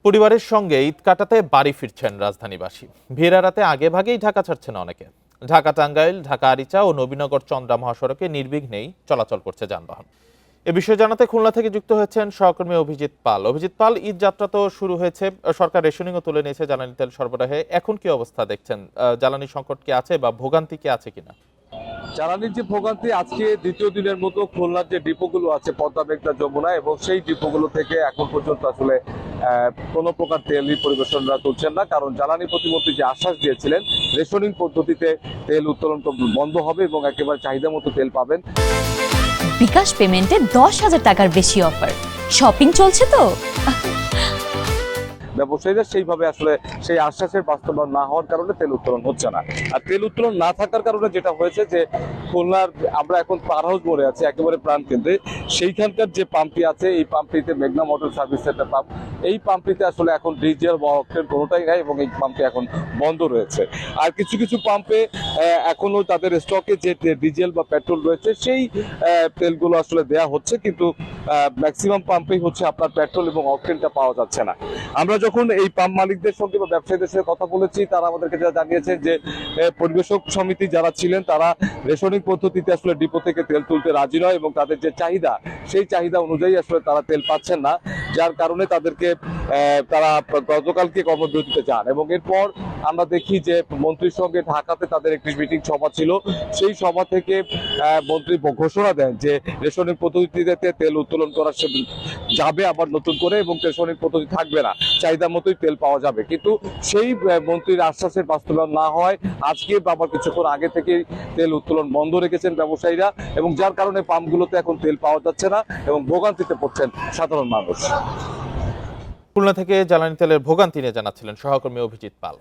পরিবারের সঙ্গে ঈদ কাটাতে বাড়ি ফিরছেন রাজধানীবাসী। ভিড় রাতে আগে ভাগেই ঢাকা ছাড়ছেন অনেকে। ঢাকা টাঙ্গাইল, ঢাকা আরিচা ও নবীনগর চন্দ্রা মহাসড়কে নির্বিঘ্নেই চলাচল করছে যানবাহন। এ বিষয়ে জানাতে খুলনা থেকে যুক্ত হয়েছেন সহকর্মী অভিজিৎ পাল। অভিজিৎ পাল, ঈদ যাত্রা তো শুরু হয়েছে, সরকার রেশনিংও তুলে নিয়েছে জ্বালানি তেল সরবরাহে। এখন কি অবস্থা দেখছেন? জ্বালানি সংকট কি আছে বা ভোগান্তি কি আছে কিনা? জ্বালানির যে ভোগান্তি, আজকে দ্বিতীয় দিনের মতো খুলনার যে ডিপোগুলো আছে পদ্মা, মেঘনা, যমুনা, এবং সেই ডিপোগুলো থেকে এখন পর্যন্ত আসলে কোনো প্রকার তেলই পরিবেশনরা তুলছেন না। কারণ জ্বালানি প্রতিমন্ত্রী যে আশ্বাস দিয়েছিলেন রেশনিং পদ্ধতিতে তেল উত্তোলন বন্ধ হবে এবং একেবারে চাহিদা মতো তেল পাবেন। বিকাশ পেমেন্টে 10,000 টাকার বেশি অফার। শপিং চলছে তো। ব্যবসায়ীরা সেইভাবে আসলে সেই আশ্বাসের বাস্তবায়ন না হওয়ার কারণে তেল উত্তোলন হচ্ছে না। আর তেল উত্তোলন না থাকার কারণে যেটা হয়েছে যে খুলনার আমরা এখন পার হাউস মোড়ে আছি, একেবারে প্রাণ কেন্দ্রে। সেইখানকার যে পাম্পটি আছে, এই পাম্পটিতে মেঘনা মোটর সার্ভিস সেন্টার পাম্প, এই পাম্পটিতে আসলে এখন ডিজেল বা অক্টেন কোনোটাই নাই এবং এই পাম্পটি এখন বন্ধ রয়েছে। আর কিছু কিছু পাম্পে এখনো তাদের স্টকে যে ডিজেল বা পেট্রোল রয়েছে সেই তেলগুলো আসলে দেয়া হচ্ছে, কিন্তু ম্যাক্সিমাম পাম্পেই হচ্ছে আপনার পেট্রোল এবং অক্টেনটা পাওয়া যাচ্ছে না। আমরা যখন এই পাম্প মালিকদের সঙ্গে বা ব্যবসায়ীদের সঙ্গে কথা বলেছি, তারা আমাদেরকে যা জানিয়েছেন যে পরিবেশক সমিতি যারা ছিলেন তারা রেশনিং পদ্ধতিতে আসলে ডিপো থেকে তেল তুলতে রাজি নয় এবং তাদের যে চাহিদা সেই চাহিদা অনুযায়ী আসলে তারা তেল পাচ্ছেন না, যার কারণে তাদেরকে তারা গতকালকে কর্মবিরতিতে যান। এবং এরপর আমরা দেখি যে মন্ত্রীর সঙ্গে ঢাকাতে তাদের একটি মিটিং সভা ছিল। সেই সভা থেকে মন্ত্রী ঘোষণা দেন যে রেশনিং পদ্ধতিতে তেল উত্তোলন করা যাবে আবার নতুন করে, এবং রেশনিং পদ্ধতি থাকবে না, চাহিদা মতোই তেল পাওয়া যাবে। কিন্তু সেই মন্ত্রীর আশ্বাসের বাস্তবায়ন না হয় আজকে আবার কিছুক্ষণ আগে থেকেই তেল উত্তোলন বন্ধ রেখেছেন ব্যবসায়ীরা, এবং যার কারণে পাম্পগুলোতে এখন তেল পাওয়া যাচ্ছে না এবং ভোগান্তিতে পড়ছেন সাধারণ মানুষ। খুলনা থেকে জ্বালানি তেলের ভোগান্তি নিয়ে জানাচ্ছিলেন সহকর্মী অভিজিৎ পাল।